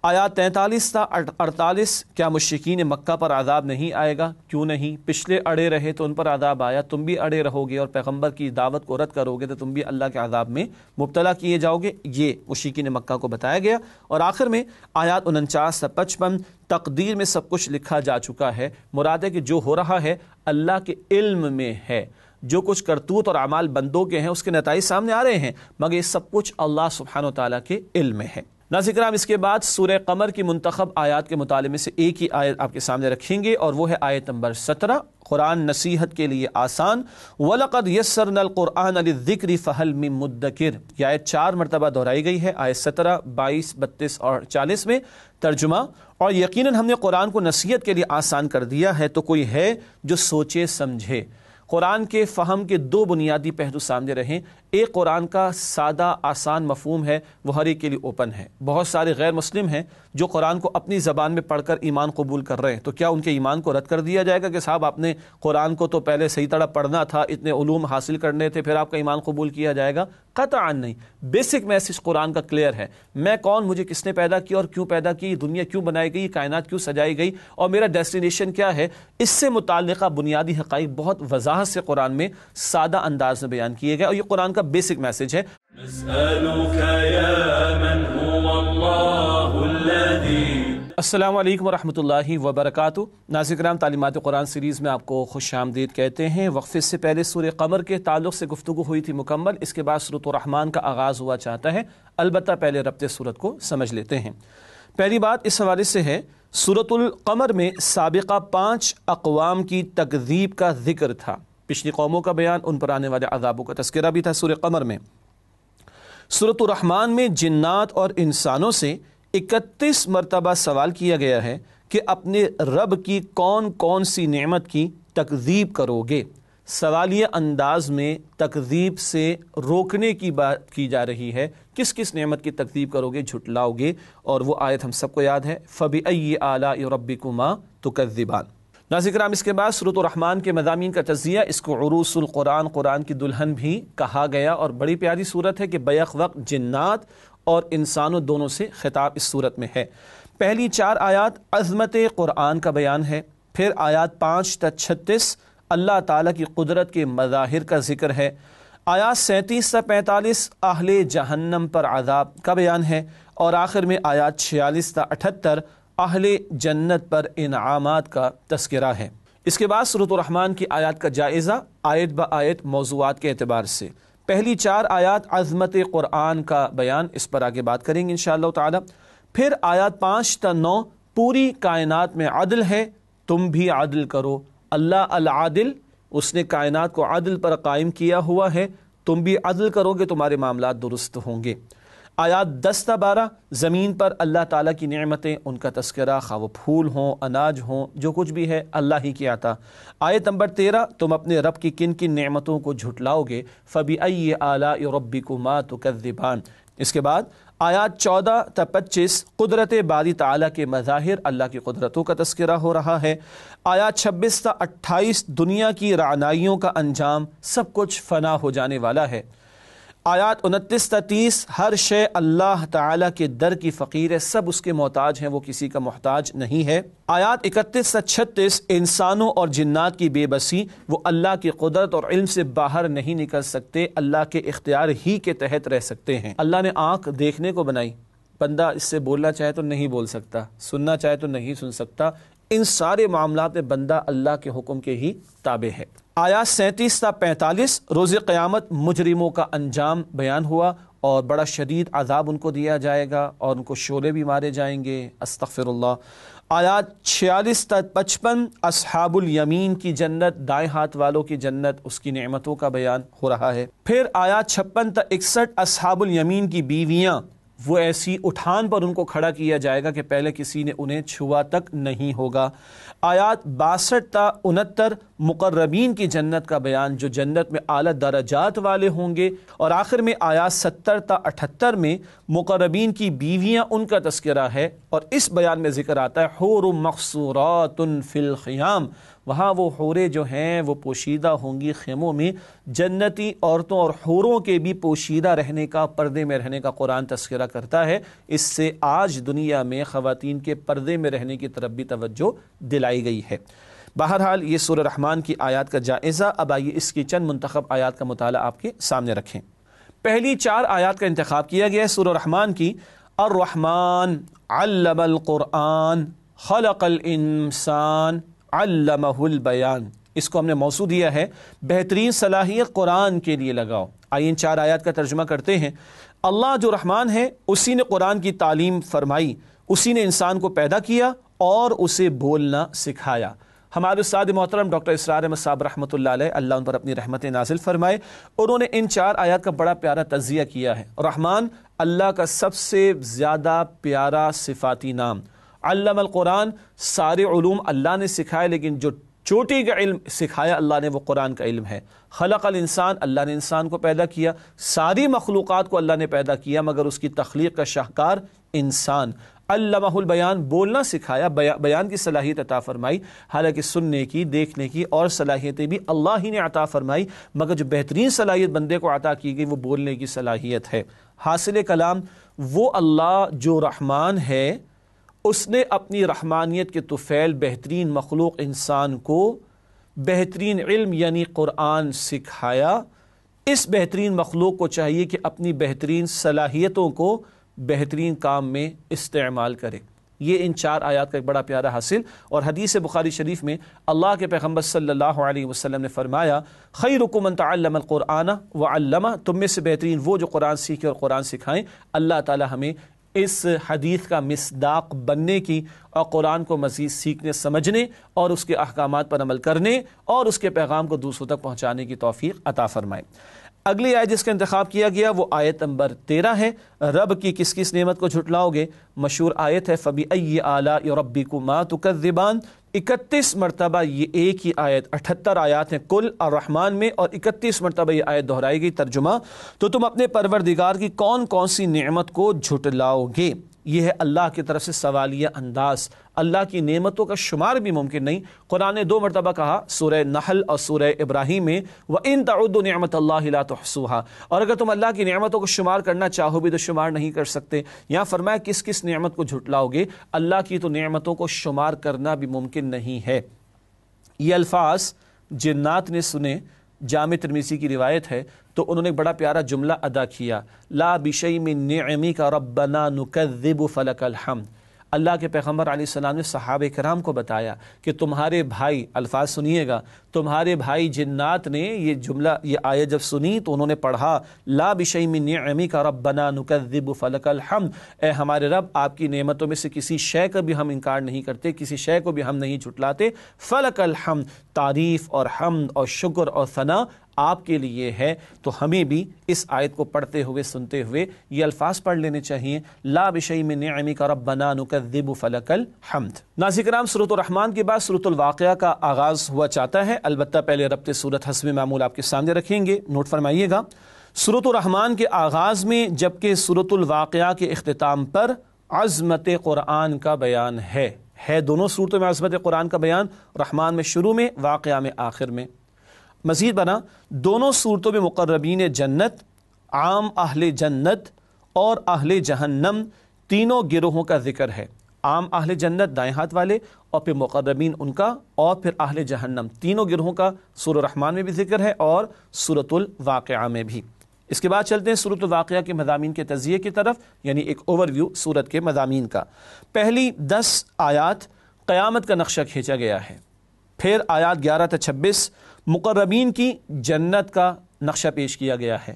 آیات 43 تا 48 کیا مشرکین مکہ پر عذاب نہیں آئے گا؟ کیوں نہیں؟ پچھلے اڑے رہے تو ان پر عذاب آیا، تم بھی اڑے رہو گے اور پیغمبر کی دعوت کو رد کرو گے تو تم بھی اللہ کے عذاب میں مبتلا کیے جاؤ گے، یہ مشرکین مکہ کو بتایا گیا۔ اور آخر میں آیات 49 تا 55 تقدیر میں سب کچھ لکھا جا چکا ہے، مراد ہے کہ جو ہو رہا ہے اللہ کے علم میں ہے، جو کچھ کرتوت اور اعمال بندوں کے ہیں اس کے نتائج سامنے آ رہے ہیں، مگر یہ سب کچھ اللہ سبحانہ و تعالیٰ کے علم میں ہے۔ ناظرین کرام، اس کے بعد سورہ قمر کی منتخب آیات کے مطالعے میں سے ایک ہی آیت آپ کے سامنے رکھیں گے، اور وہ ہے آیت نمبر 17۔ قرآن نصیحت کے لیے آسان، وَلَقَدْ يَسَّرْنَا الْقُرْآنَ لِلذِّكْرِ فَهَلْ مِن مُدَّكِرٍ، یہ آیت 4 مرتبہ دہرائی گئی ہے، آیت 17، 22، 32 اور 40 میں۔ ترجمہ: اور یقیناً ہم نے قرآن کو نصیحت کے لیے آسان کر دیا ہے، تو کوئی ہے جو سوچے سمجھے۔ قرآن کے فہم کے 2 بنیادی پہلو سامنے رہیں۔ ایک قرآن کا سادہ آسان مفہوم ہے، وہ ہر ایک کے لیے اوپن ہے۔ بہت سارے غیر مسلم ہیں جو قرآن کو اپنی زبان میں پڑھ کر ایمان قبول کر رہے ہیں، تو کیا ان کے ایمان کو رد کر دیا جائے گا کہ صاحب آپ نے قرآن کو تو پہلے صحیح طرح پڑھنا تھا، اتنے علوم حاصل کرنے تھے، پھر آپ کا ایمان قبول کیا جائے گا؟ قطعاً نہیں۔ بیسک میسج قرآن کا کلیئر ہے، میں کون، مجھے کس نے پیدا کیا اور کیوں پیدا کی، دنیا کیوں بنائی گئی، کائنات کیوں سجائی گئی، اور میرا ڈیسٹینیشن کیا ہے۔ اس سے متعلقہ بنیادی حقائق بہت وضاحت سے قرآن میں سادہ انداز میں بیان کیے گئے، اور یہ قرآن کا بیسک میسج ہے۔ نسألك يا من هو الله الذي۔ السلام علیکم ورحمۃ اللہ وبرکاتہ۔ ناظرین کرام، تعلیمات قرآن سیریز میں آپ کو خوش آمدید کہتے ہیں۔ وقفے سے پہلے سورہ قمر کے تعلق سے گفتگو ہوئی تھی مکمل، اس کے بعد سورۃ الرحمن کا آغاز ہوا چاہتا ہے، البتہ پہلے ربط سورت کو سمجھ لیتے ہیں۔ پہلی بات اس حوالے سے ہے، سورۃ القمر میں سابقہ 5 اقوام کی تکذیب کا ذکر تھا، پچھلی قوموں کا بیان، ان پر آنے والے عذابوں کا تذکرہ بھی تھا سورہ قمر میں۔ سورۃ الرحمن میں جنات اور انسانوں سے 31 مرتبہ سوال کیا گیا ہے کہ اپنے رب کی کون کون سی نعمت کی تکذیب کرو گے۔ سوالیہ انداز میں تکذیب سے روکنے کی بات کی جا رہی ہے، کس کس نعمت کی تکذیب کرو گے، جھٹلاؤ گے، اور وہ آیت ہم سب کو یاد ہے، فَبِأَيِّ آلَاءِ رَبِّكُمَا تُكَذِّبَانِ۔ ناظرین کرام، اس کے بعد سورۃ الرحمن کے مضامین کا تجزیہ، اس کو عروس القرآن، قرآن کی دلہن بھی کہا گیا، اور بڑی پیاری صورت ہے کہ بیک وقت جنات اور انسانوں دونوں سے خطاب اس صورت میں ہے۔ پہلی 4 آیات عظمت قرآن کا بیان ہے، پھر آیات 5 تا 36 اللہ تعالیٰ کی قدرت کے مظاہر کا ذکر ہے، آیات 37 تا 45 اہل جہنم پر عذاب کا بیان ہے، اور آخر میں آیات 46 تا 78 اہل جنت پر انعامات کا تذکرہ ہے۔ اس کے بعد سورۃ الرحمن کی آیات کا جائزہ آیت با آیت موضوعات کے اعتبار سے۔ پہلی 4 آیات عظمت قرآن کا بیان، اس پر آگے بات کریں گے انشاءاللہ تعالی۔ پھر آیات 5 تا 9 پوری کائنات میں عدل ہے، تم بھی عدل کرو، اللہ العادل، اس نے کائنات کو عدل پر قائم کیا ہوا ہے، تم بھی عدل کرو گے تمہارے معاملات درست ہوں گے۔ آیات 10 تا 12 زمین پر اللہ تعالیٰ کی نعمتیں، ان کا تذکرہ، خواہ وہ پھول ہوں، اناج ہوں، جو کچھ بھی ہے اللہ ہی کی عطا۔ آیت نمبر 13 تم اپنے رب کی کن کن نعمتوں کو جھٹلاؤ گے، فَبِأَيِّ آلَاءِ رَبِّكُمَا تُكَذِّبَانِ۔ اس کے بعد آیات 14 تا 25 قدرت باری تعالیٰ کے مظاہر، اللہ کی قدرتوں کا تذکرہ ہو رہا ہے۔ آیات 26 تا 28 دنیا کی رعنائیوں کا انجام، سب کچھ فنا ہو جانے والا ہے۔ آیات 29 تا 30 ہر شے اللہ تعالیٰ کے در کی فقیر ہے، سب اس کے محتاج ہیں، وہ کسی کا محتاج نہیں ہے۔ آیات 31 تا 36 انسانوں اور جنات کی بے بسی، وہ اللہ کی قدرت اور علم سے باہر نہیں نکل سکتے، اللہ کے اختیار ہی کے تحت رہ سکتے ہیں۔ اللہ نے آنکھ دیکھنے کو بنائی، بندہ اس سے بولنا چاہے تو نہیں بول سکتا، سننا چاہے تو نہیں سن سکتا، ان سارے معاملات میں بندہ اللہ کے حکم کے ہی تابع ہے۔ آیات 37 تا 45 روز قیامت مجرموں کا انجام بیان ہوا، اور بڑا شدید عذاب ان کو دیا جائے گا، اور ان کو شعلے بھی مارے جائیں گے، استغفر اللہ۔ آیات 46 تا 55 اصحاب الیمین کی جنت، دائیں ہاتھ والوں کی جنت، اس کی نعمتوں کا بیان ہو رہا ہے۔ پھر آیات 56 تا 61 اصحاب الیمین کی بیویاں، وہ ایسی اٹھان پر ان کو کھڑا کیا جائے گا کہ پہلے کسی نے انہیں چھوا تک نہیں ہوگا۔ آیات 62 تا 69 مقربین کی جنت کا بیان، جو جنت میں اعلیٰ درجات والے ہوں گے، اور آخر میں آیات 70 تا 78 میں مقربین کی بیویاں، ان کا تذکرہ ہے، اور اس بیان میں ذکر آتا ہے حور مقصورات فی الخیام، وہاں وہ حوریں جو ہیں وہ پوشیدہ ہوں گی خیموں میں۔ جنتی عورتوں اور حوروں کے بھی پوشیدہ رہنے کا، پردے میں رہنے کا قرآن تذکرہ کرتا ہے، اس سے آج دنیا میں خواتین کے پردے میں رہنے کی طرف بھی توجہ دلائی گئی ہے۔ بہرحال یہ سورہ رحمان کی آیات کا جائزہ۔ اب آئیے اس کی چند منتخب آیات کا مطالعہ آپ کے سامنے رکھیں۔ پہلی 4 آیات کا انتخاب کیا گیا ہے سورہ رحمان کی۔ الرحمن علم القرآن خلق الانسان علمہ البیان، اس کو ہم نے موضوع دیا ہے بہترین صلاحیت قرآن کے لیے لگاؤ۔ آئیے ان 4 آیات کا ترجمہ کرتے ہیں۔ اللہ جو رحمان ہے، اسی نے قرآن کی تعلیم فرمائی، اسی نے انسان کو پیدا کیا اور اسے بولنا سکھایا۔ ہمارے استاد محترم ڈاکٹر اسرار احمد صاحب رحمۃ اللہ علیہ، اللہ ان پر اپنی رحمتیں نازل فرمائے، انہوں نے ان 4 آیات کا بڑا پیارا تجزیہ کیا ہے۔ رحمان اللہ کا سب سے زیادہ پیارا صفاتی نام، علم القرآن سارے علوم اللہ نے سکھائے، لیکن جو چوٹی کا علم سکھایا اللہ نے وہ قرآن کا علم ہے۔ خلق الانسان، اللہ نے انسان کو پیدا کیا، ساری مخلوقات کو اللہ نے پیدا کیا مگر اس کی تخلیق کا شاہکار انسان۔ علمہ البیان، بولنا سکھایا، بیان کی صلاحیت عطا فرمائی، حالانکہ سننے کی، دیکھنے کی اور صلاحیتیں بھی اللہ ہی نے عطا فرمائی، مگر جو بہترین صلاحیت بندے کو عطا کی گئی وہ بولنے کی صلاحیت ہے۔ حاصل کلام وہ اللہ جو رحمان ہے، اس نے اپنی رحمانیت کے طفیل بہترین مخلوق انسان کو بہترین علم یعنی قرآن سکھایا۔ اس بہترین مخلوق کو چاہیے کہ اپنی بہترین صلاحیتوں کو بہترین کام میں استعمال کرے۔ یہ ان 4 آیات کا ایک بڑا پیارا حاصل۔ اور حدیث بخاری شریف میں اللہ کے پیغمبر صلی اللہ علیہ وسلم نے فرمایا، خیرکم من تعلم القرآن وعلمہ، تم میں سے بہترین وہ جو قرآن سیکھے اور قرآن سکھائیں۔ اللہ تعالی ہمیں اس حدیث کا مصداق بننے کی اور قرآن کو مزید سیکھنے، سمجھنے اور اس کے احکامات پر عمل کرنے اور اس کے پیغام کو دوسروں تک پہنچانے کی توفیق عطا فرمائے۔ اگلی آیت جس کا انتخاب کیا گیا وہ آیت نمبر 13 ہے، رب کی کس کس نعمت کو جھٹلاؤ گے؟ مشہور آیت ہے فَبِأَيِّ آلَاءِ رَبِّكُمَا تُكَذِّبَانِ۔ 31 مرتبہ یہ ایک ہی آیت، 78 آیات ہیں کل الرحمن میں، اور 31 مرتبہ یہ آیت دہرائی گئی۔ ترجمہ، تو تم اپنے پروردگار کی کون کون سی نعمت کو جھٹلاؤ گے؟ یہ ہے اللہ کی طرف سے سوالیہ انداز۔ اللہ کی نعمتوں کا شمار بھی ممکن نہیں۔ قرآن نے 2 مرتبہ کہا، سورہ نحل اور سورہ ابراہیم میں، وَإِن تَعُدُّوا نِعْمَةَ اللَّهِ لَا تُحْصُوهَا، اور اگر تم اللہ کی نعمتوں کو شمار کرنا چاہو بھی تو شمار نہیں کر سکتے۔ یہاں فرمایا کس کس نعمت کو جھٹلاؤ گے؟ اللہ کی تو نعمتوں کو شمار کرنا بھی ممکن نہیں ہے۔ یہ الفاظ جنات نے سنے، جامع ترمذی کی روایت ہے، تو انہوں نے ایک بڑا پیارا جملہ ادا کیا، لا بشیء من نعمک ربنا نکذب فلک الحمد۔ اللہ کے پیغمبر علیہ السلام نے صحابہ کرام کو بتایا کہ تمہارے بھائی، الفاظ سنیے گا، تمہارے بھائی جنات نے یہ جملہ، یہ آیت جب سنی تو انہوں نے پڑھا، لا بشیء من نعمک ربنا نکذب فلک الحمد، اے ہمارے رب آپ کی نعمتوں میں سے کسی شے کا بھی ہم انکار نہیں کرتے، کسی شے کو بھی ہم نہیں جھٹلاتے، فلک الحمد، تعریف اور حمد اور شکر اور ثنا آپ کے لیے ہے، تو ہمیں بھی اس آیت کو پڑھتے ہوئے سنتے ہوئے یہ الفاظ پڑھ لینے چاہیے، لا بشیء من نعمک ربنا نکذب فلک الحمد۔ ناظرین کرام، سورۃ الرحمن کے بعد سورۃ الواقعہ کا آغاز ہوا چاہتا ہے، البتہ پہلے ربط سورت حسب معمول آپ کے سامنے رکھیں گے، نوٹ فرمائیے گا۔ سورۃ الرحمن کے آغاز میں جبکہ سورۃ الواقعہ کے اختتام پر عظمت قرآن کا بیان ہے دونوں صورتوں میں عظمت قرآن کا بیان، رحمان میں شروع میں، واقعہ میں آخر میں۔ مزید بنا دونوں صورتوں میں مقربین جنت، عام اہل جنت اور اہل جہنم تینوں گروہوں کا ذکر ہے۔ عام اہل جنت دائیں ہاتھ والے، اور پھر مقربین ان کا، اور پھر اہل جہنم، تینوں گروہوں کا سورۃ الرحمن میں بھی ذکر ہے اور سورۃ الواقعہ میں بھی۔ اس کے بعد چلتے ہیں سورۃ الواقعہ کے مضامین کے تجزیے کی طرف، یعنی ایک اوور ویو سورت کے مضامین کا۔ پہلی 10 آیات قیامت کا نقشہ کھینچا گیا ہے، پھر آیات 11 تا 26 مقربین کی جنت کا نقشہ پیش کیا گیا ہے،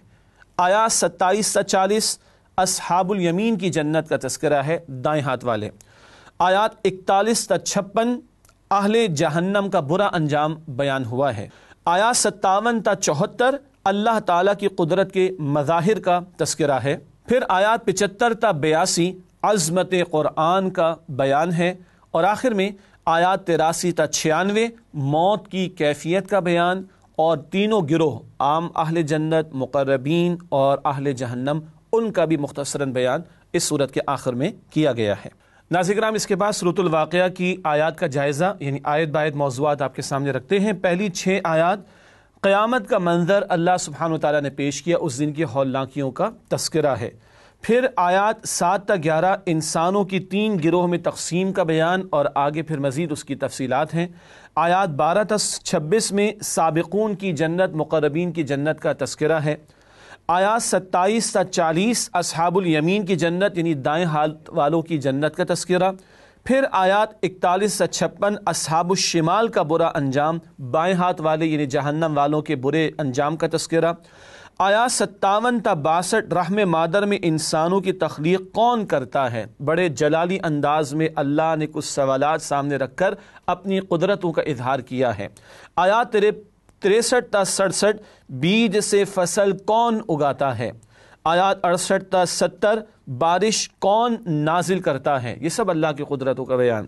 آیات 27 تا 40 اصحاب الیمین کی جنت کا تذکرہ ہے، دائیں ہاتھ والے، آیات 41 تا 56 اہل جہنم کا برا انجام بیان ہوا ہے، آیات 57 تا 74 اللہ تعالیٰ کی قدرت کے مظاہر کا تذکرہ ہے، پھر آیات 75 تا 82 عظمت قرآن کا بیان ہے، اور آخر میں آیات 83 تا 96 موت کی کیفیت کا بیان، اور تینوں گروہ عام اہل جنت، مقربین اور اہل جہنم ان کا بھی مختصراً بیان اس صورت کے آخر میں کیا گیا ہے۔ ناظرین کرام، اس کے بعد سورۃ الواقعہ کی آیات کا جائزہ، یعنی آیت بآیت موضوعات آپ کے سامنے رکھتے ہیں۔ پہلی 6 آیات قیامت کا منظر اللہ سبحانہ وتعالیٰ نے پیش کیا، اس دن کی ہولناکیوں کا تذکرہ ہے۔ پھر آیات 7 تا 11 انسانوں کی 3 گروہ میں تقسیم کا بیان، اور آگے پھر مزید اس کی تفصیلات ہیں۔ آیات 12 تا 26 میں سابقون کی جنت، مقربین کی جنت کا تذکرہ ہے۔ آیات 27 تا 40 اصحاب الیمین کی جنت، یعنی دائیں ہاتھ والوں کی جنت کا تذکرہ۔ پھر آیات 41 سے 56 اصحاب الشمال کا برا انجام، بائیں ہاتھ والے یعنی جہنم والوں کے برے انجام کا تذکرہ۔ آیات 57 تا 62 رحم مادر میں انسانوں کی تخلیق کون کرتا ہے، بڑے جلالی انداز میں اللہ نے کچھ سوالات سامنے رکھ کر اپنی قدرتوں کا اظہار کیا ہے۔ آیات 63 تا 67 بیج سے فصل کون اگاتا ہے۔ آیات 68 تا 70 بارش کون نازل کرتا ہے، یہ سب اللہ کی قدرتوں کا بیان۔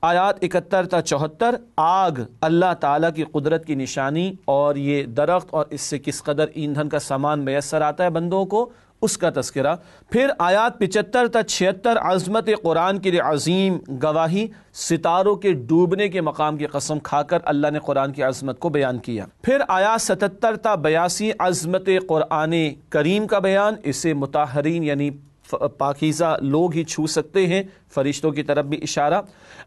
آیات 71 تا 74 آگ اللہ تعالیٰ کی قدرت کی نشانی، اور یہ درخت اور اس سے کس قدر ایندھن کا سامان میسر آتا ہے بندوں کو، اس کا تذکرہ۔ پھر آیات 75 تا 76 عظمت قرآن کے لیے عظیم گواہی، ستاروں کے ڈوبنے کے مقام کی قسم کھا کر اللہ نے قرآن کی عظمت کو بیان کیا۔ پھر آیات 77 تا 82 عظمت قرآن کریم کا بیان، اسے مطہرین یعنی پاکیزہ لوگ ہی چھو سکتے ہیں، فرشتوں کی طرف بھی اشارہ۔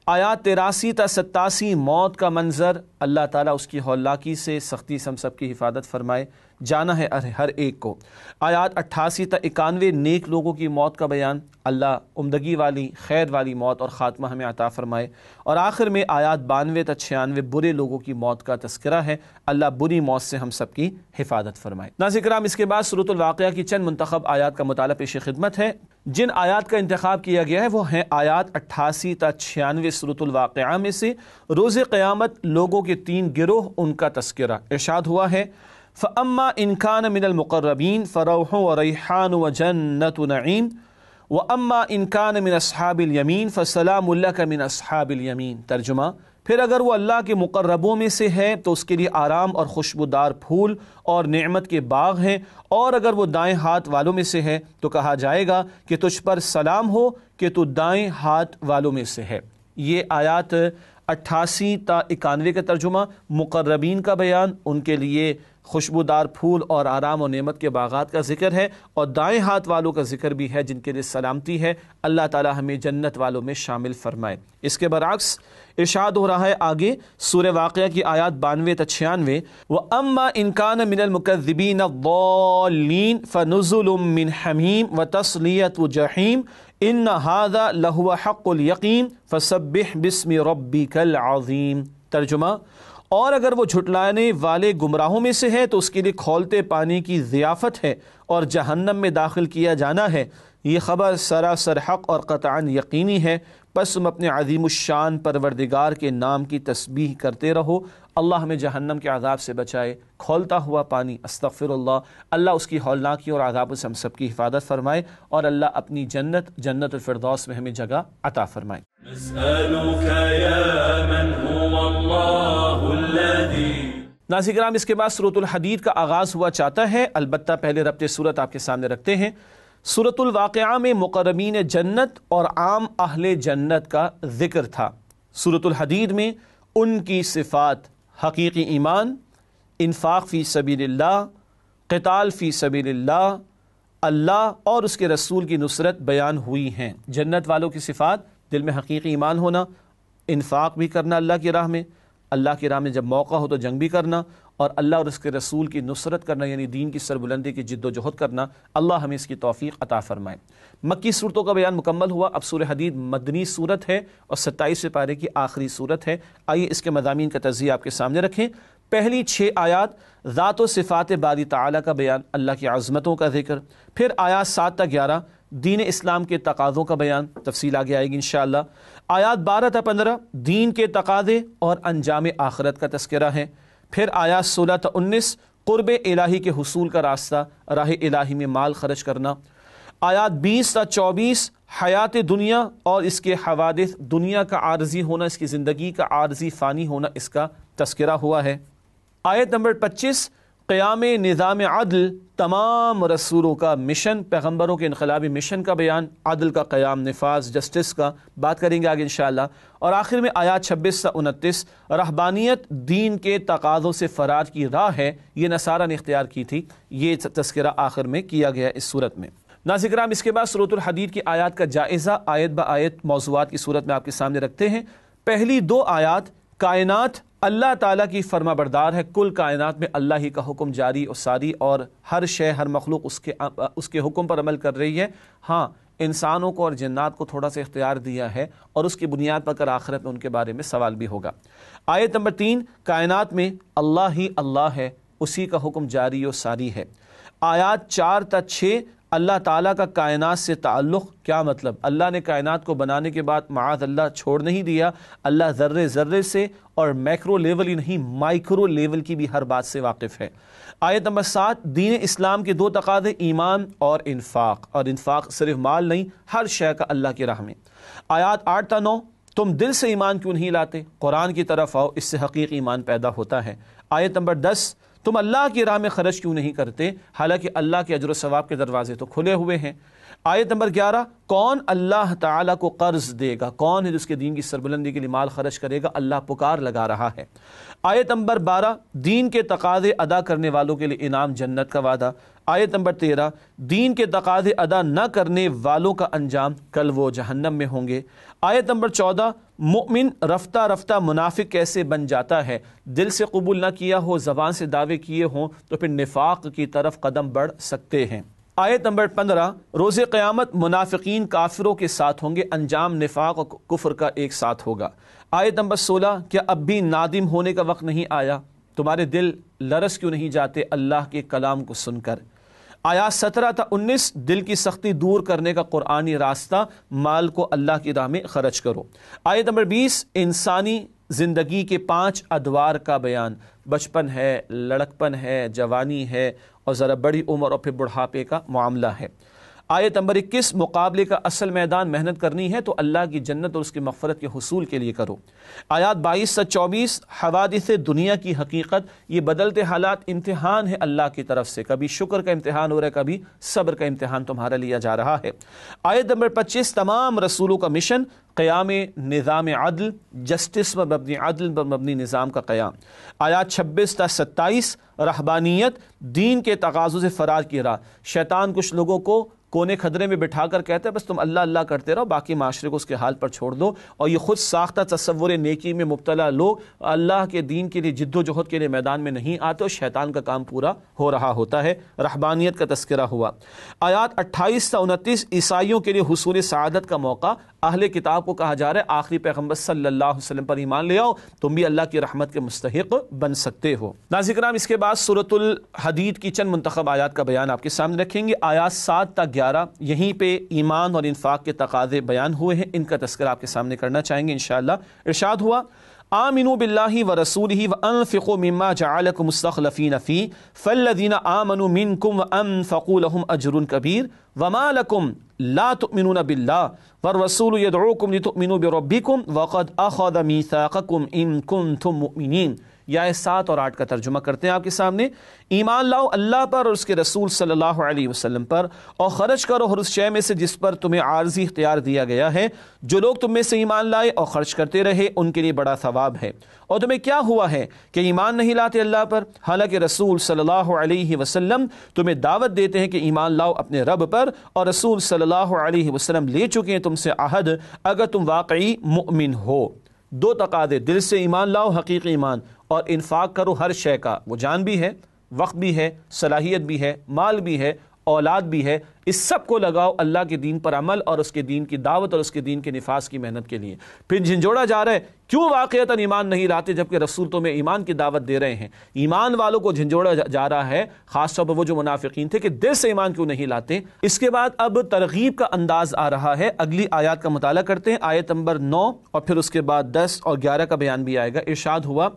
آیات 83 تا 87 موت کا منظر، اللہ تعالیٰ اس کی ہولناکی سے سختی سے ہم سب کی حفاظت فرمائے، جانا ہے ہر ایک کو۔ آیات 88 تا 91 نیک لوگوں کی موت کا بیان، اللہ عمدگی والی خیر والی موت اور خاتمہ ہمیں عطا فرمائے۔ اور آخر میں آیات 92 تا 96 برے لوگوں کی موت کا تذکرہ ہے، اللہ بری موت سے ہم سب کی حفاظت فرمائے۔ ناظرین کرام، اس کے بعد سورۃ الواقعہ کی چند منتخب آیات کا مطالعہ پیش خدمت ہے۔ جن آیات کا انتخاب کیا گیا ہے وہ ہیں آیات 88 تا 96 سورۃ الواقعہ میں سے روز قیامت لوگوں کے 3 گروہ، ان کا تذکرہ۔ ارشاد ہوا ہے فَأَمَّا إِنْ كَانَ مِنَ الْمُقَرَّبِينَ فَرَوْحٌ وَرَيْحَانٌ وَجَنَّةُ نَعِيمٍ وَأَمَّا إِنْ كَانَ مِنْ أَصْحَابِ الْيَمِينِ فَسَلَامٌ لَكَ مِنْ أَصْحَابِ الْيَمِينِ۔ ترجمہ، پھر اگر وہ اللہ کے مقربوں میں سے ہے تو اس کے لیے آرام اور خوشبودار پھول اور نعمت کے باغ ہیں، اور اگر وہ دائیں ہاتھ والوں میں سے ہے تو کہا جائے گا کہ تجھ پر سلام ہو کہ تو دائیں ہاتھ والوں میں سے ہے۔ یہ آیات 88 تا 91 کا ترجمہ، مقربین کا بیان، ان کے لیے خوشبودار پھول اور آرام و نعمت کے باغات کا ذکر ہے، اور دائیں ہاتھ والوں کا ذکر بھی ہے جن کے لیے سلامتی ہے۔ اللہ تعالی ہمیں جنت والوں میں شامل فرمائے۔ اس کے برعکس ارشاد ہو رہا ہے آگے سورہ واقعہ کی آیات 92 تا 96 وَأَمَّا إِنْ كَانَ مِنَ الْمُكَذِّبِينَ الضَّالِّينَ فَنُزُلٌ مِّنْ حَمِيمٍ وَتَصْلِيَةُ جَحِيمٍ إِنَّ هَذَا لَهُوَ حَقُّ الْيَقِينِ فَسَبِّحْ بِاسْمِ رَبِّكَ الْعَظِيمِ۔ ترجمہ، اور اگر وہ جھٹلانے والے گمراہوں میں سے ہے تو اس کے لیے کھولتے پانی کی ضیافت ہے اور جہنم میں داخل کیا جانا ہے۔ یہ خبر سراسر حق اور قطعاً یقینی ہے، پس تم اپنے عظیم الشان پروردگار کے نام کی تسبیح کرتے رہو۔ اللہ ہمیں جہنم کے عذاب سے بچائے، کھولتا ہوا پانی، استغفر اللہ اس کی ہولناکی اور عذابوں سے ہم سب کی حفاظت فرمائے، اور اللہ اپنی جنت الفردوس میں ہمیں جگہ عطا فرمائے۔ نسألك يا من هو الله الذي۔ ناظرین کرام، اس کے بعد سورۃ الحدید کا آغاز ہوا چاہتا ہے، البتہ پہلے ربط سورت آپ کے سامنے رکھتے ہیں۔ سورۃ الواقعہ میں مقربین جنت اور عام اہل جنت کا ذکر تھا۔ سورۃ الحدید میں ان کی صفات، حقیقی ایمان، انفاق فی سبیل اللہ، قتال فی سبیل اللہ، اللہ اور اس کے رسول کی نصرت بیان ہوئی ہیں۔ جنت والوں کی صفات: دل میں حقیقی ایمان ہونا، انفاق بھی کرنا اللہ کی راہ میں جب موقع ہو تو جنگ بھی کرنا، اور اللہ اور اس کے رسول کی نصرت کرنا، یعنی دین کی سربلندی کی جد و جہد کرنا۔ اللہ ہمیں اس کی توفیق عطا فرمائے۔ مکی صورتوں کا بیان مکمل ہوا، اب سورہ حدید مدنی صورت ہے اور 27 پارے کی آخری صورت ہے۔ آئیے اس کے مضامین کا تجزیہ آپ کے سامنے رکھیں۔ پہلی 6 آیات ذات و صفات باری تعالیٰ کا بیان، اللہ کی عظمتوں کا ذکر۔ پھر آیات 7 تا 11 دین اسلام کے تقاضوں کا بیان، تفصیل آگے آئے گی انشاءاللہ۔ آیات 12 تا 15 دین کے تقاضے اور انجام آخرت کا تذکرہ ہے۔ پھر آیات 16 تا 19 قرب الہی کے حصول کا راستہ، راہ الہی میں مال خرچ کرنا۔ آیات 20 تا 24 حیات دنیا اور اس کے حوادث، دنیا کا عارضی ہونا، اس کی زندگی کا عارضی فانی ہونا، اس کا تذکرہ ہوا ہے۔ آیت نمبر 25 قیام نظام عدل، تمام رسولوں کا مشن، پیغمبروں کے انقلابی مشن کا بیان، عدل کا قیام، نفاذ، جسٹس کا بات کریں گے آگے انشاءاللہ۔ اور آخر میں آیات 26 سے 29 رہبانیت دین کے تقاضوں سے فرار کی راہ ہے، یہ نصارہ نے اختیار کی تھی، یہ تذکرہ آخر میں کیا گیا اس صورت میں۔ ناظرین کرام، اس کے بعد سورۃ الحدید کی آیات کا جائزہ آیت با آیت موضوعات کی صورت میں آپ کے سامنے رکھتے ہیں۔ پہلی 2 آیات کائنات اللہ تعالیٰ کی فرما بردار ہے، کل کائنات میں اللہ ہی کا حکم جاری و ساری، اور ہر شے، ہر مخلوق اس کے حکم پر عمل کر رہی ہے۔ ہاں، انسانوں کو اور جنات کو تھوڑا سا اختیار دیا ہے، اور اس کی بنیاد پر کر آخرت میں ان کے بارے میں سوال بھی ہوگا۔ آیت نمبر 3 کائنات میں اللہ ہی اللہ ہے، اسی کا حکم جاری و ساری ہے۔ آیات 4 تا 6 اللہ تعالیٰ کا کائنات سے تعلق، کیا مطلب؟ اللہ نے کائنات کو بنانے کے بعد معاذ اللہ چھوڑ نہیں دیا، اللہ ذرے ذرے سے اور میکرو لیول ہی نہیں، مائکرو لیول کی بھی ہر بات سے واقف ہے۔ آیت نمبر 7 دین اسلام کے 2 تقاضے، ایمان اور انفاق، اور انفاق صرف مال نہیں، ہر شے کا اللہ کی راہ میں۔ آیات 8 تا 9 تم دل سے ایمان کیوں نہیں لاتے؟ قرآن کی طرف آؤ، اس سے حقیقی ایمان پیدا ہوتا ہے۔ آیت نمبر 10 تم اللہ کی راہ میں خرچ کیوں نہیں کرتے، حالانکہ اللہ کے اجر و ثواب کے دروازے تو کھلے ہوئے ہیں۔ آیت نمبر 11 کون اللہ تعالیٰ کو قرض دے گا، کون ہے جس کے دین کی سربلندی کے لیے مال خرچ کرے گا، اللہ پکار لگا رہا ہے۔ آیت نمبر 12 دین کے تقاضے ادا کرنے والوں کے لیے انعام جنت کا وعدہ۔ آیت نمبر 13 دین کے تقاضے ادا نہ کرنے والوں کا انجام، کل وہ جہنم میں ہوں گے۔ آیت نمبر 14 مومن رفتہ رفتہ منافق کیسے بن جاتا ہے، دل سے قبول نہ کیا ہو، زبان سے دعوے کیے ہوں تو پھر نفاق کی طرف قدم بڑھ سکتے ہیں۔ آیت نمبر 15 روز قیامت منافقین کافروں کے ساتھ ہوں گے، انجام نفاق اور کفر کا ایک ساتھ ہوگا۔ آیت نمبر 16 کیا اب بھی نادم ہونے کا وقت نہیں آیا، تمہارے دل لرز کیوں نہیں جاتے اللہ کے کلام کو سن کر۔ آیات 17 تا 19 دل کی سختی دور کرنے کا قرآنی راستہ، مال کو اللہ کی راہ میں خرچ کرو۔ آیت نمبر 20 انسانی زندگی کے 5 ادوار کا بیان، بچپن ہے، لڑکپن ہے، جوانی ہے، اور ذرا بڑی عمر اور پھر بڑھاپے کا معاملہ ہے۔ آیت نمبر 21 مقابلے کا اصل میدان محنت کرنی ہے تو اللہ کی جنت اور اس کی مغفرت کے حصول کے لیے کرو۔ آیات 22 سے 24 حوادث دنیا کی حقیقت، یہ بدلتے حالات امتحان ہے اللہ کی طرف سے، کبھی شکر کا امتحان ہو رہا ہے، کبھی صبر کا امتحان تمہارا لیا جا رہا ہے۔ آیت نمبر 25 تمام رسولوں کا مشن، قیام نظام عدل، جسٹس پر مبنی، عدل پر مبنی نظام کا قیام۔ آیات 26 تا 27 رہبانیت، دین کے تقاضوں سے فرار کی راہ، شیطان کچھ لوگوں کو کونے کھدرے میں بٹھا کر کہتا ہے بس تم اللہ اللہ کرتے رہو، باقی معاشرے کو اس کے حال پر چھوڑ دو. اور یہ خود ساختہ تصور نیکی میں مبتلا لوگ اللہ کے دین کے لیے جد و جہد کے لیے میدان میں نہیں آتے اور شیطان کا کام پورا ہو رہا ہوتا ہے. رہبانیت کا تذکرہ ہوا. آیات 28 تا 29 عیسائیوں کے لیے حصول سعادت کا موقع. اہل کتاب کو کہا جا رہا ہے آخری پیغمبر صلی اللہ علیہ وسلم پر ایمان لے آؤ، تم بھی اللہ کی رحمت کے مستحق بن سکتے ہو. ناظرین کرام، اس کے بعد سورۃ الحدید کی چند منتخب آیات کا بیان آپ کے سامنے رکھیں گے. آیات 7 تا 11 یہیں پہ ایمان اور انفاق کے تقاضے بیان ہوئے ہیں، ان کا تذکرہ آپ کے سامنے کرنا چاہیں گے انشاءاللہ. ارشاد ہوا آمنوا باللہ ورسولہ وانفقوا مما جعلکم مستخلفین فیہ فالذین آمنوا منکم وانفقوا لهم اجر کبیر وما لکم لا تؤمنون باللہ والرسول یدعوکم لتؤمنوا بربکم وقد اخذ میثاقکم ان کنتم مؤمنین. یہ 7 اور 8 کا ترجمہ کرتے ہیں آپ کے سامنے. ایمان لاؤ اللہ پر اور اس کے رسول صلی اللہ علیہ وسلم پر، اور خرچ کرو ہر اس شے میں سے جس پر تمہیں عارضی اختیار دیا گیا ہے. جو لوگ تم میں سے ایمان لائے اور خرچ کرتے رہے ان کے لیے بڑا ثواب ہے. اور تمہیں کیا ہوا ہے کہ ایمان نہیں لاتے اللہ پر، حالانکہ رسول صلی اللہ علیہ وسلم تمہیں دعوت دیتے ہیں کہ ایمان لاؤ اپنے رب پر، اور رسول صلی اللہ علیہ وسلم لے چکے ہیں تم سے عہد اگر تم واقعی مؤمن ہو. 2 تقاضے، دل سے ایمان لاؤ حقیقی ایمان، اور انفاق کرو ہر شے کا، وہ جان بھی ہے، وقت بھی ہے، صلاحیت بھی ہے، مال بھی ہے، اولاد بھی ہے، اس سب کو لگاؤ اللہ کے دین پر عمل اور اس کے دین کی دعوت اور اس کے دین کے نفاذ کی محنت کے لیے. پھر جھنجھوڑا جا رہا ہے کیوں واقعتاً ایمان نہیں لاتے جبکہ رسول تمہیں ایمان کی دعوت دے رہے ہیں. ایمان والوں کو جھنجھوڑا جا رہا ہے، خاص طور پر وہ جو منافقین تھے کہ دل سے ایمان کیوں نہیں لاتے. اس کے بعد اب ترغیب کا انداز آ رہا ہے. اگلی آیات کا مطالعہ کرتے ہیں. آیت نمبر 9 اور پھر اس کے بعد 10 اور 11 کا بیان بھی آئے گا. ارشاد ہوا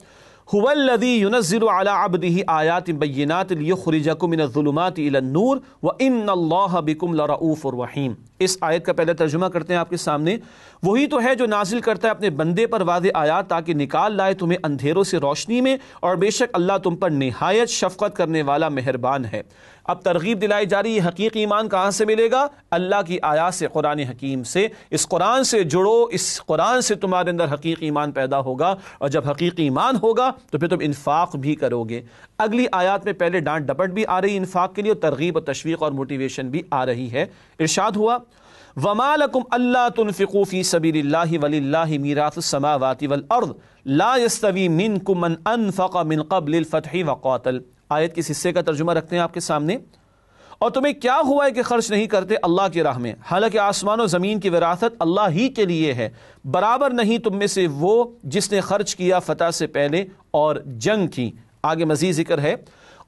هو الذي ينزل على عبده آیات بینات لیخرجکم من الظلمات الى النور وان اللہ بکم لرؤوف رحیم. اس آیت کا پہلے ترجمہ کرتے ہیں آپ کے سامنے. وہی تو ہے جو نازل کرتا ہے اپنے بندے پر واضح آیات تاکہ نکال لائے تمہیں اندھیروں سے روشنی میں، اور بے شک اللہ تم پر نہایت شفقت کرنے والا مہربان ہے. اب ترغیب دلائی جا رہی ہے حقیقی ایمان کہاں سے ملے گا؟ اللہ کی آیات سے، قرآن حکیم سے. اس قرآن سے جڑو، اس قرآن سے تمہارے اندر حقیقی ایمان پیدا ہوگا، اور جب حقیقی ایمان ہوگا تو پھر تم انفاق بھی کرو گے. اگلی آیات میں پہلے ڈانٹ ڈپٹ بھی آ رہی ہے انفاق کے لیے، اور ترغیب اور تشویق اور موٹیویشن بھی آ رہی ہے. ارشاد ہوا وَمَا لَكُمْ أَلَّا تُنْفِقُوا فِي سَبِيلِ اللَّهِ وَلِلَّهِ مِيرَاثُ السَّمَاوَاتِ وَالْأَرْضِ لَا يَسْتَوِي مِنْكُمْ مَنْ أَنْفَقَ مِنْ قَبْلِ الْفَتْحِ وَقَاتَلَ. آیت کے حصے کا ترجمہ رکھتے ہیں آپ کے سامنے. اور تمہیں کیا ہوا ہے کہ خرچ نہیں کرتے اللہ کی راہ میں، حالانکہ آسمان و زمین کی وراثت اللہ ہی کے لیے ہے. برابر نہیں تم میں سے وہ جس نے خرچ کیا فتح سے پہلے اور جنگ کی. آگے مزید ذکر ہے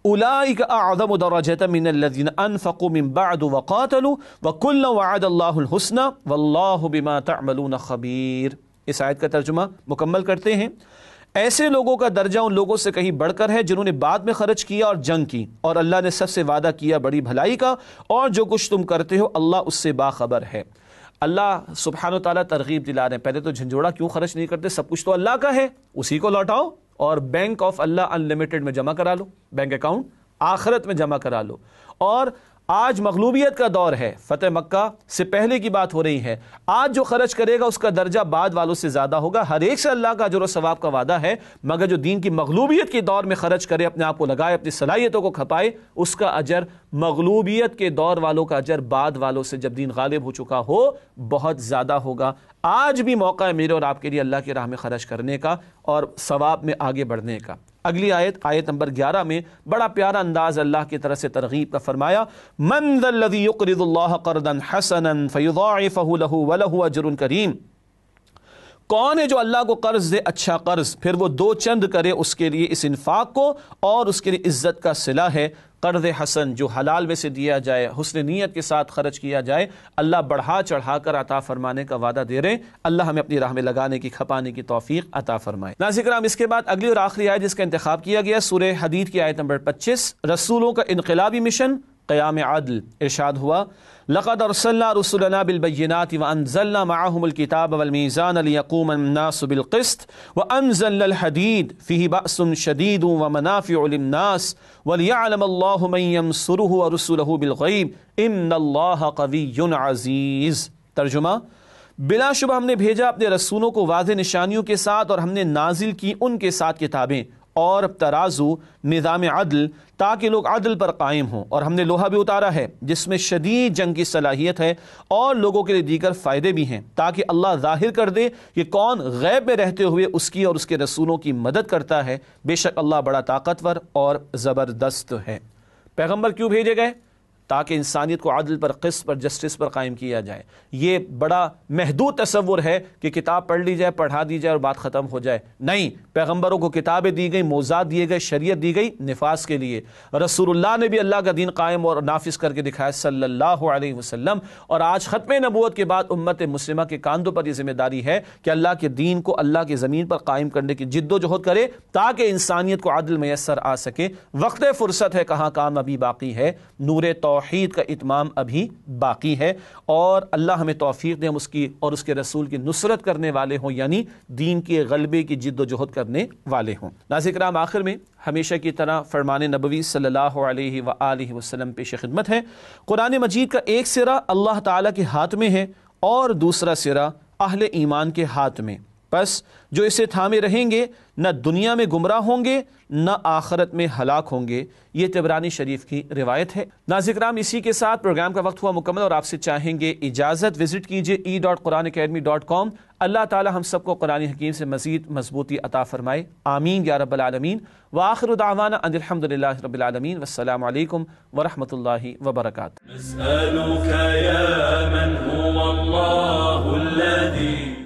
اولئک اعظم درجۃ من الذین انفقوا من بعد وقاتلوا وکلا وعد اللہ الحسنی واللہ بما تعملون خبیر. اس آیت کا ترجمہ مکمل کرتے ہیں. ایسے لوگوں کا درجہ ان لوگوں سے کہیں بڑھ کر ہے جنہوں نے بعد میں خرچ کیا اور جنگ کی، اور اللہ نے سب سے وعدہ کیا بڑی بھلائی کا، اور جو کچھ تم کرتے ہو اللہ اس سے باخبر ہے. اللہ سبحانہ و تعالیٰ ترغیب دلا رہے ہیں پہلے تو جھنجھوڑا کیوں خرچ نہیں کرتے، سب کچھ تو اللہ کا ہے، اسی کو لوٹاؤ اور bank of Allah in limited میں جمع کرا لو، بینک اکاؤنٹ آخرت میں جمع کرا لو. اور آج مغلوبیت کا دور ہے، فتح مکہ سے پہلے کی بات ہو رہی ہے. آج جو خرچ کرے گا اس کا درجہ بعد والوں سے زیادہ ہوگا. ہر ایک سے اللہ کا اجر و ثواب کا وعدہ ہے، مگر جو دین کی مغلوبیت کے دور میں خرچ کرے، اپنے آپ کو لگائے، اپنی صلاحیتوں کو کھپائے، اس کا اجر مغلوبیت کے دور والوں کا اجر بعد والوں سے جب دین غالب ہو چکا ہو بہت زیادہ ہوگا. آج بھی موقع ہے میرے اور آپ کے لیے اللہ کی راہ میں خرچ کرنے کا اور ثواب میں آگے بڑھنے کا. اگلی آیت نمبر 11 میں بڑا پیارا انداز اللہ کی طرف سے ترغیب کا فرمایا من ذا الذی یقرض اللہ قرضا حسنا فیضاعفہ لہ ولہ اجر کریم. کون ہے جو اللہ کو قرض دے اچھا قرض، پھر وہ 2 چند کرے اس کے لیے اس انفاق کو، اور اس کے لیے عزت کا صلہ ہے. قرض حسن جو حلال میں سے دیا جائے، حسن نیت کے ساتھ خرچ کیا جائے، اللہ بڑھا چڑھا کر عطا فرمانے کا وعدہ دے رہے ہیں. اللہ ہمیں اپنی راہ میں لگانے کی، کھپانے کی توفیق عطا فرمائے. ناظرین کرام، اس کے بعد اگلی اور آخری آیت جس کا انتخاب کیا گیا سورہ حدید کی آیت نمبر 25، رسولوں کا انقلابی مشن قیام عدل. ارشاد ہوا لقد ارسلنا رسلنا بالبينات وانزلنا معهم الكتاب والميزان ليقوم الناس بالقسط وانزلنا الحديد فيه بأس شديد ومنافع للناس وليعلم الله من ينصره ورسله بالغيب ان الله قوي عزيز. ترجمہ بلا شبہ ہم نے بھیجا اپنے رسولوں کو واضح نشانیوں کے ساتھ، اور ہم نے نازل کی ان کے ساتھ کتابیں، اور ترازو، نظام عدل، تاکہ لوگ عدل پر قائم ہوں، اور ہم نے لوہا بھی اتارا ہے جس میں شدید جنگ کی صلاحیت ہے اور لوگوں کے لیے دیگر فائدے بھی ہیں، تاکہ اللہ ظاہر کر دے کہ کون غیب میں رہتے ہوئے اس کی اور اس کے رسولوں کی مدد کرتا ہے، بے شک اللہ بڑا طاقتور اور زبردست ہے۔ پیغمبر کیوں بھیجے گئے؟ تاکہ انسانیت کو عدل پر، قسط پر، جسٹس پر قائم کیا جائے۔ یہ بڑا محدود تصور ہے کہ کتاب پڑھ لی جائے، پڑھا دی جائے اور بات ختم ہو جائے۔ نہیں، پیغمبروں کو کتابیں دی گئی، موضوعات دیے گئے، شریعت دی گئی نفاذ کے لیے۔ رسول اللہ نے بھی اللہ کا دین قائم اور نافذ کر کے دکھایا صلی اللہ علیہ وسلم، اور آج ختم نبوت کے بعد امت مسلمہ کے کاندھوں پر یہ ذمہ داری ہے کہ اللہ کے دین کو اللہ کی زمین پر قائم کرنے کی جد و جہد کرے تاکہ انسانیت کو عدل میسر آ سکے۔ وقت فرصت ہے، کہاں کام ابھی باقی ہے، نور توحید کا اتمام ابھی باقی ہے، اور اللہ ہمیں توفیق دے ہم اس کی اور اس کے رسول کی نصرت کرنے والے ہوں، یعنی دین کے غلبے کی جد و جہد کرنے والے ہوں۔ ناظرین کرام، آخر میں ہمیشہ کی طرح فرمان نبوی صلی اللہ علیہ وآلہ وسلم پیش خدمت ہے۔ قرآن مجید کا ایک سرا اللہ تعالیٰ کے ہاتھ میں ہے اور دوسرا سرا اہل ایمان کے ہاتھ میں، پس جو اسے تھامے رہیں گے نہ دنیا میں گمراہ ہوں گے نہ آخرت میں ہلاک ہوں گے۔ یہ طبرانی شریف کی روایت ہے۔ ناظرین کرام، اسی کے ساتھ پروگرام کا وقت ہوا مکمل اور آپ سے چاہیں گے اجازت۔ وزٹ کیجئے e.quranacademy.com۔ اللہ تعالی ہم سب کو قرآن حکیم سے مزید مضبوطی عطا فرمائے، آمین یا رب العالمین۔ وآخر دعوانا ان الحمدللہ رب العالمین، والسلام علیکم ورحمۃ اللہ وبرکاتہ۔ نسألك يا من هو الله الذي